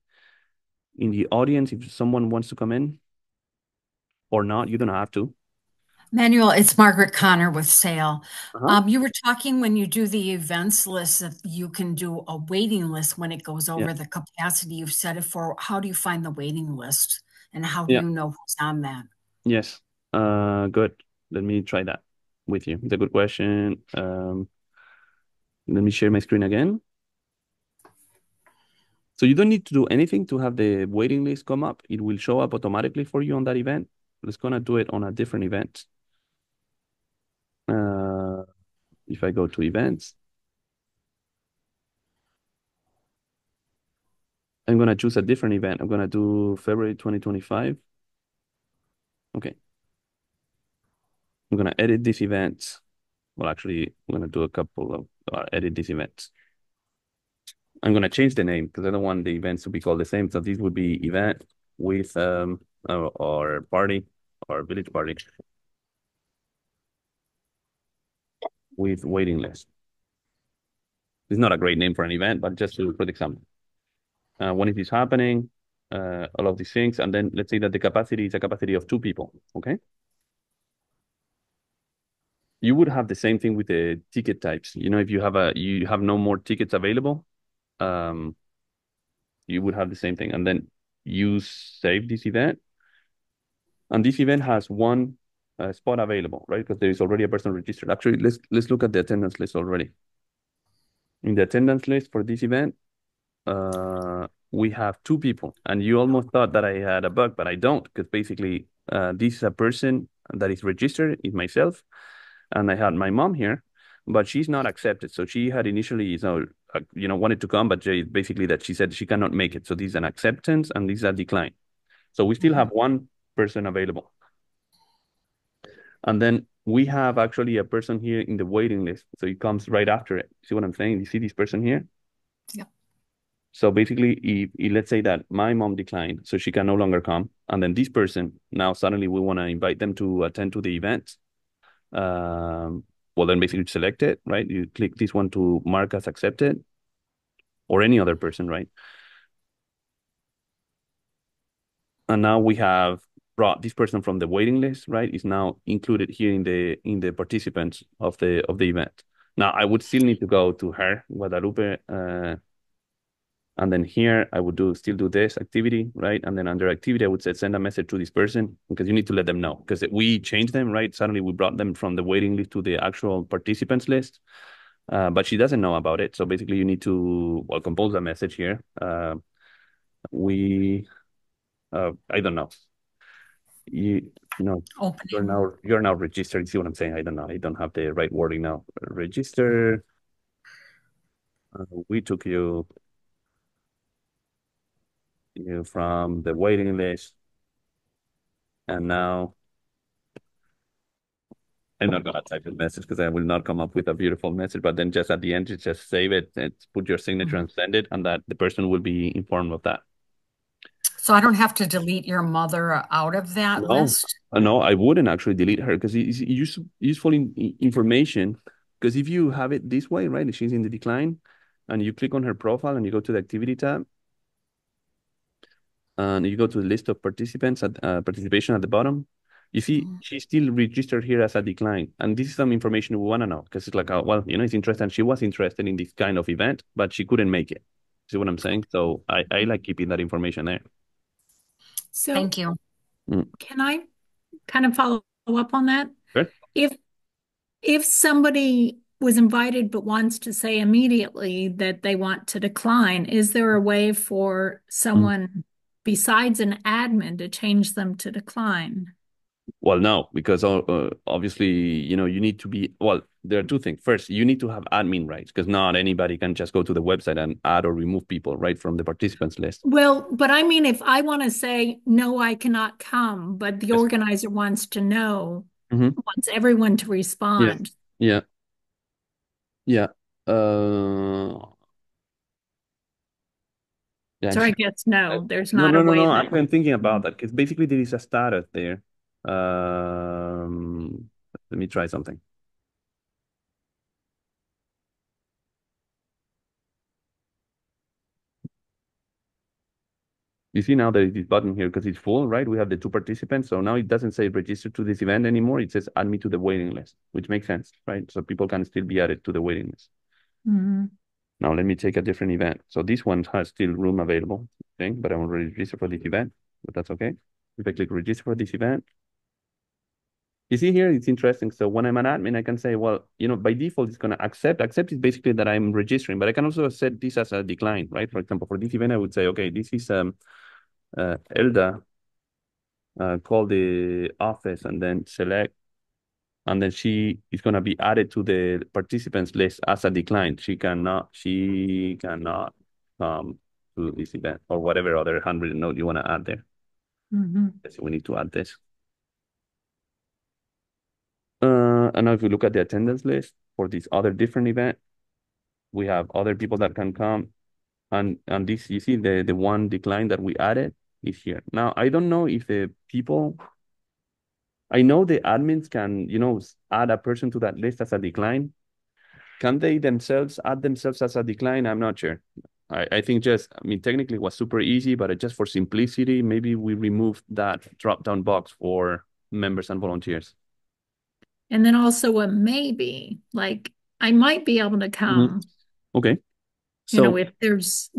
audience, if someone wants to come in or not. You don't have to. Manuel, it's Margaret Connor with Sale. Uh-huh. You were talking when you do the events list that you can do a waiting list when it goes over Yeah. the capacity you've set it for. How do you find the waiting list and how do Yeah. you know who's on that? Yes. Good. Let me try that with you. It's a good question. Let me share my screen again. So you don't need to do anything to have the waiting list come up. It will show up automatically for you on that event. Let's gonna do it on a different event. If I go to events, I'm gonna choose a different event. I'm gonna do February 2025. Okay. I'm gonna edit this event. Well, actually, I'm gonna do a couple of edit this event. I'm gonna change the name because I don't want the events to be called the same. So this would be event with or party or village party with waiting list. It's not a great name for an event, but just for the example. When it is happening, all of these things, and then let's say that the capacity is a capacity of 2 people. Okay. You would have the same thing with the ticket types. You know, if you have no more tickets available, um, you would have the same thing. And then you save this event, and this event has one spot available, right? Because there is already a person registered. Actually, let's look at the attendance list already. In the attendance list for this event, we have 2 people, and you almost thought that I had a bug, but I don't, because basically, this is a person that is registered, is myself, and I had my mom here, but she's not accepted. So she had initially, wanted to come, but basically that she said she cannot make it. So this is an acceptance, and this is a decline. So we still have one person available. And then we have actually a person here in the waiting list. So it comes right after it. See what I'm saying? You see this person here? Yeah. So basically, if let's say that my mom declined, so she can no longer come, and then this person, now suddenly we want to invite them to attend to the event. Well, then basically select it, right? You click this one to mark as accepted, or any other person, right? And now we have brought this person from the waiting list, right? Is now included here in the participants of the event. Now I would still need to go to her, Guadalupe, and then here I would still do this activity, right? And then under activity, I would say send a message to this person, because you need to let them know, because we changed them, right? Suddenly we brought them from the waiting list to the actual participants list. But she doesn't know about it. So basically you need to, well, compose a message here. I don't know. You know, Opening. you're now registered. You see what I'm saying? I don't know. I don't have the right wording now. Register. We took you from the waiting list, and now I'm not gonna type the message because I will not come up with a beautiful message. But then just at the end, you just save it and put your signature and send it, and that the person will be informed of that. So I don't have to delete your mother out of that No, list. no, I wouldn't actually delete her, because it's useful information. Because if you have it this way, right, she's in the decline, and you click on her profile and you go to the activity tab, and you go to the list of participants at participation at the bottom, you see she's still registered here as a decline. And this is some information we want to know, because it's like, well, it's interesting. She was interested in this kind of event, but she couldn't make it. See what I'm saying? So I like keeping that information there. So Thank you. can I kind of follow up on that? Sure. If somebody was invited but wants to say immediately that they want to decline, is there a way for someone besides an admin to change them to decline? Well, no, because obviously, you need to be, well, there are 2 things. First, you need to have admin rights, because not anybody can just go to the website and add or remove people, right, from the participants list. Well, but I mean, if I want to say, no, I cannot come, but the Yes. organizer wants to know, Mm-hmm. wants everyone to Yes. respond. Yeah. Yeah. Uh, yeah. So I guess no, there's No, not a no, no, way no. that. I've been thinking about that, because basically there is a status there. Let me try something. You see now there is this button here because it's full, right? We have the 2 participants. So now it doesn't say register to this event anymore. It says add me to the waiting list, which makes sense, right? So people can still be added to the waiting list. Now let me take a different event. So this one has still room available, okay? But I'm already registered for this event, but that's okay. If I click register for this event, you see here, it's interesting. So when I'm an admin, I can say, well, by default, it's going to accept. Accept is basically that I'm registering, but I can also set this as a decline, right? For example, for this event, I would say, okay, this is Elda, call the office and then select, and then she is going to be added to the participants list as a decline. She cannot come to this event or whatever other handwritten note you want to add there. So we need to add this. And now if we look at the attendance list for this other different event, we have other people that can come. And this, you see the one decline that we added is here. Now, I don't know if the people, I know the admins can, add a person to that list as a decline. Can they themselves add themselves as a decline? I'm not sure. I think technically it was super easy, but just for simplicity, maybe we removed that drop-down box for members and volunteers. And then also a maybe, like I might be able to come, Okay. So if there's,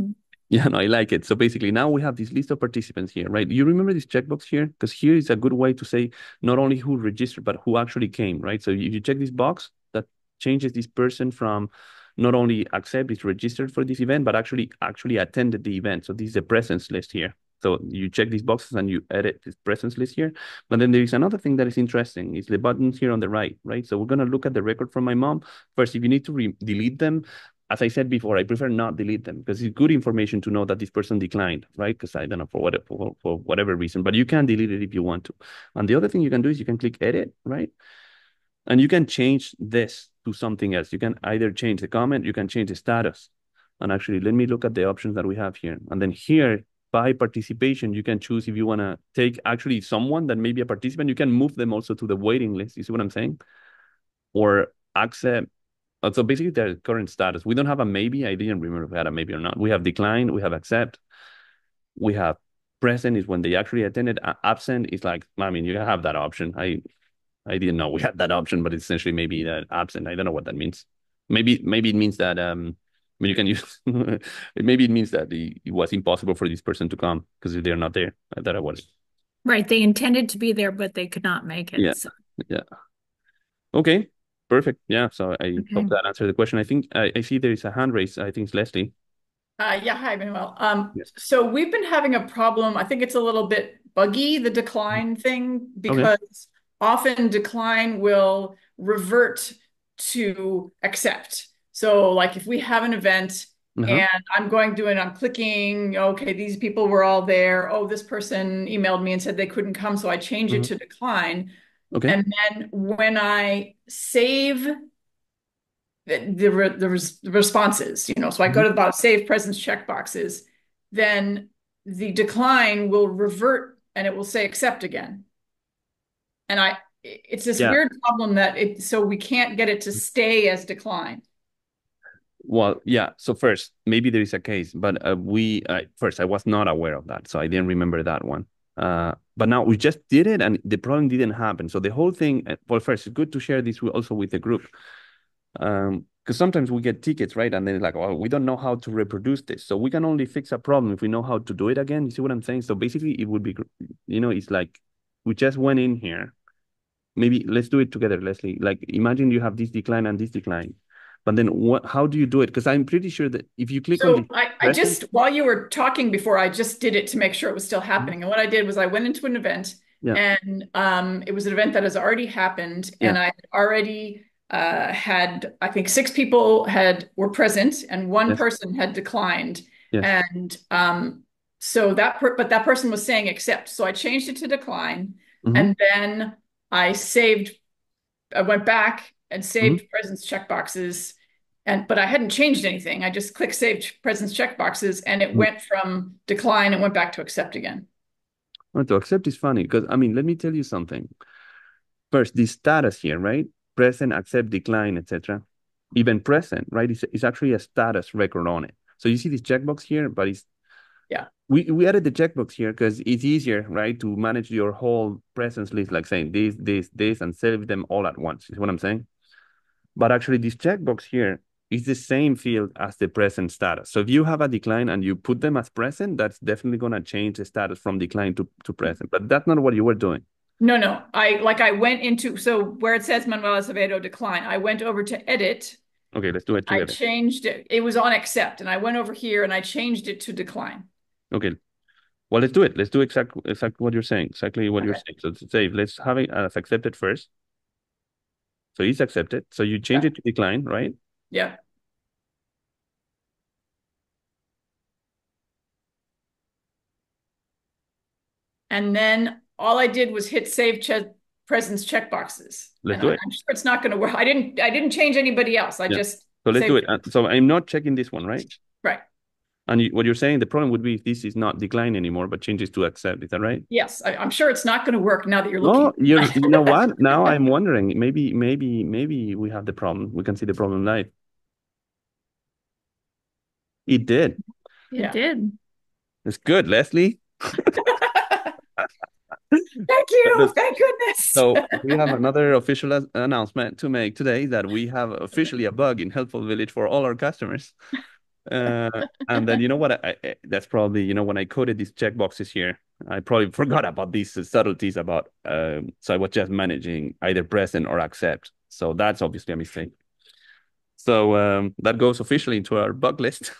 yeah, no, I like it. So basically now we have this list of participants here, right? You remember this checkbox here? Because here is a good way to say not only who registered, but who actually came, right? So if you check this box, that changes this person from not only accept is registered for this event, but actually attended the event. So this is a presence list here. So you check these boxes and you edit this presence list here. But then there is another thing that is interesting. It's the buttons here on the right, right? So we're going to look at the record from my mom. First, if you need to delete them, as I said before, I prefer not delete them because it's good information to know that this person declined, right? Because I don't know, for whatever reason, but you can delete it if you want to. And the other thing you can do is you can click edit, right? And you can change this to something else. You can either change the comment, you can change the status. And actually, let me look at the options that we have here. And then here, by participation, you can choose if you want to take actually someone that may be a participant. You can move them also to the waiting list. You see what I'm saying? Or accept. So basically, their current status. We don't have a maybe. I didn't remember if we had a maybe or not. We have decline. We have accept. We have present is when they actually attended. Absent is like, you can have that option. I didn't know we had that option, but it's essentially maybe that absent. I don't know what that means. Maybe it means that you can use. Maybe it means that it was impossible for this person to come because they're not there. I thought it was. right, they intended to be there, but they could not make it. Yeah. So. Yeah. Okay. Perfect. Yeah. So I hope that answered the question. I think I see there is a hand raised. I think it's Leslie. Yeah, hi, Manuel. Yes. So we've been having a problem. I think it's a little bit buggy, the decline thing, because often decline will revert to accept. So like if we have an event and I'm clicking, okay, these people were all there. Oh, this person emailed me and said they couldn't come, so I change it to decline. Okay. And then when I save the responses, so I go to the bottom, save presence checkboxes, then the decline will revert and it will say accept again. And it's this weird problem that so we can't get it to stay as decline. Well, yeah. So first, maybe there is a case, but first I was not aware of that, so I didn't remember that one. But now we just did it, and the problem didn't happen. So the whole thing. Well, first, it's good to share this also with the group, because sometimes we get tickets, right? And then it's like, well, we don't know how to reproduce this, so we can only fix a problem if we know how to do it again. You see what I'm saying? So basically, it would be, it's like we just went in here. Maybe let's do it together, Leslie. Like imagine you have this decline and this decline. But then how do you do it? Because I'm pretty sure that if you click on So I just, while you were talking before, I just did it to make sure it was still happening. And what I did was I went into an event and it was an event that has already happened. And I had already had, I think 6 people were present and one person had declined. And so but that person was saying accept. So I changed it to decline. And then I went back and saved presence checkboxes, but I hadn't changed anything. I just clicked save presence checkboxes and it went from decline and went back to accept again. Well, to accept is funny because, let me tell you something. First, the status here, right? Present, accept, decline, etc. Even present, right? It's actually a status record on it. So you see this checkbox here, but Yeah. We added the checkbox here because it's easier, right, to manage your whole presence list, like saying this, and save them all at once, is what I'm saying. But actually, this checkbox here is the same field as the present status. So if you have a decline and you put them as present, that's definitely going to change the status from decline to present. But that's not what you were doing. No. I went into, so where it says Manuel Acevedo decline, I went over to edit. Okay, let's do it I together. changed it. It was on accept, and I went over here and I changed it to decline. Okay. Well, let's do it. Let's do exactly what you're saying. Exactly what you're Okay. saying. So to save, let's have it as accepted first. So it's accepted. So you change it to decline, right? Yeah. And then all I did was hit save presence checkboxes. Let's And do it. I'm sure it's not going to work. I didn't change anybody else. I Yeah. just So let's do it. saved So I'm not checking this one, right? Right. And what you're saying, the problem would be if this is not decline anymore, but changes to accept. Is that right? Yes, I'm sure it's not going to work now that you're No, looking. you know what? Now I'm wondering, maybe we have the problem. We can see the problem live. It did. It did. It's good, Leslie. Thank you. Thank goodness. So we have another official announcement to make today that we have officially a bug in Helpful Village for all our customers. And then you know what? That's probably, when I coded these checkboxes here, I probably forgot about these subtleties about. So I was just managing either present or accept. So that's obviously a mistake. So that goes officially into our bug list.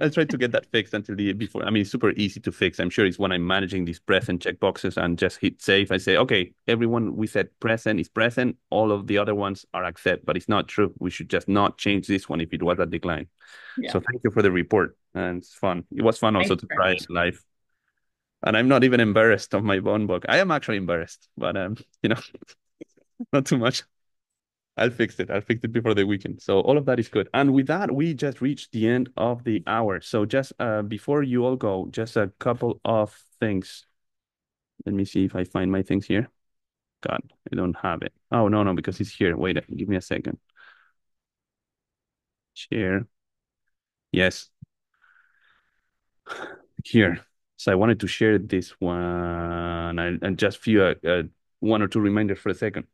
I tried to get that fixed until before. I mean, it's super easy to fix. I'm sure it's when I'm managing these present checkboxes and just hit save. I say, okay, everyone we said present is present. All of the other ones are accept, but it's not true. We should just not change this one if it was a decline. Yeah. So thank you for the report. And it's fun. It was fun also to try much. it live. And I'm not even embarrassed of my bone book. I am actually embarrassed, but not too much. I'll fix it. I'll fix it before the weekend. So all of that is good. And with that, we just reached the end of the hour. So just before you all go, just a couple of things. Let me see if I find my things here. God, I don't have it. Oh, no, because it's here. Wait, give me a second. Share. Yes. Here. So I wanted to share this one and just few one or two reminders for a second.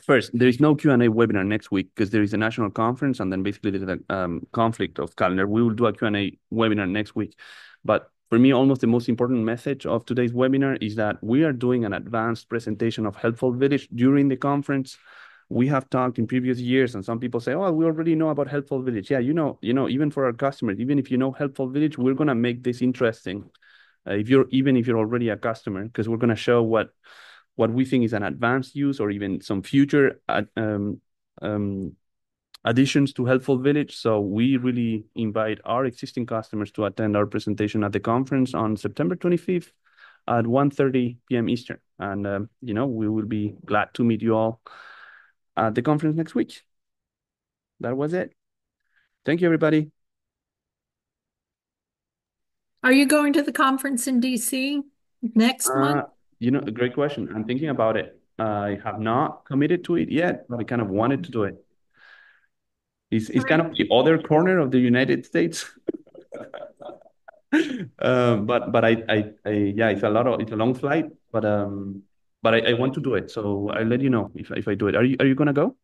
First, there is no Q&A webinar next week because there is a national conference, and then basically there's a conflict of calendar. We will do a Q&A webinar next week. But for me, almost the most important message of today's webinar is that we are doing an advanced presentation of Helpful Village during the conference. We have talked in previous years, and some people say, oh, we already know about Helpful Village. Yeah, even for our customers, even if you know Helpful Village, we're going to make this interesting. If you're already a customer, because we're going to show what we think is an advanced use or even some future additions to Helpful Village. So we really invite our existing customers to attend our presentation at the conference on September 25th at 1:30 p.m. Eastern. And, we will be glad to meet you all at the conference next week. That was it. Thank you, everybody. Are you going to the conference in DC next month? A great question. I'm thinking about it. I have not committed to it yet, but I kind of wanted to do it. It's kind of the other corner of the United States. But it's a long flight, but I want to do it. So I'll let you know if I do it. Are you gonna go?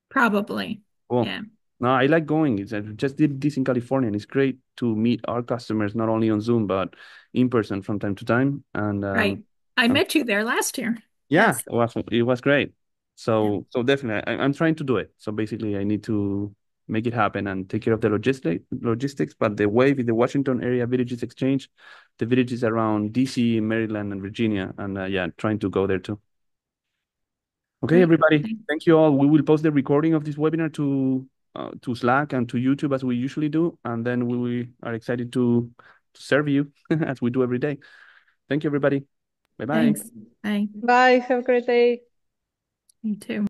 Probably. Cool. Yeah. No, I like going. I just did this in California, and it's great to meet our customers not only on Zoom but in person from time to time. And Right. I met you there last year. Yeah, Yes. it was great. So definitely, I'm trying to do it. So basically, I need to make it happen and take care of the logistics. But the WAVE is the Washington Area Villages Exchange. The villages around DC, Maryland, and Virginia, and trying to go there too. Okay, Great. everybody, Thanks. thank you all. We will post the recording of this webinar to Slack and to YouTube as we usually do, and then we are excited to serve you as we do every day. Thank you, everybody. Bye bye. Thanks. Bye. Bye. Have a great day. You too.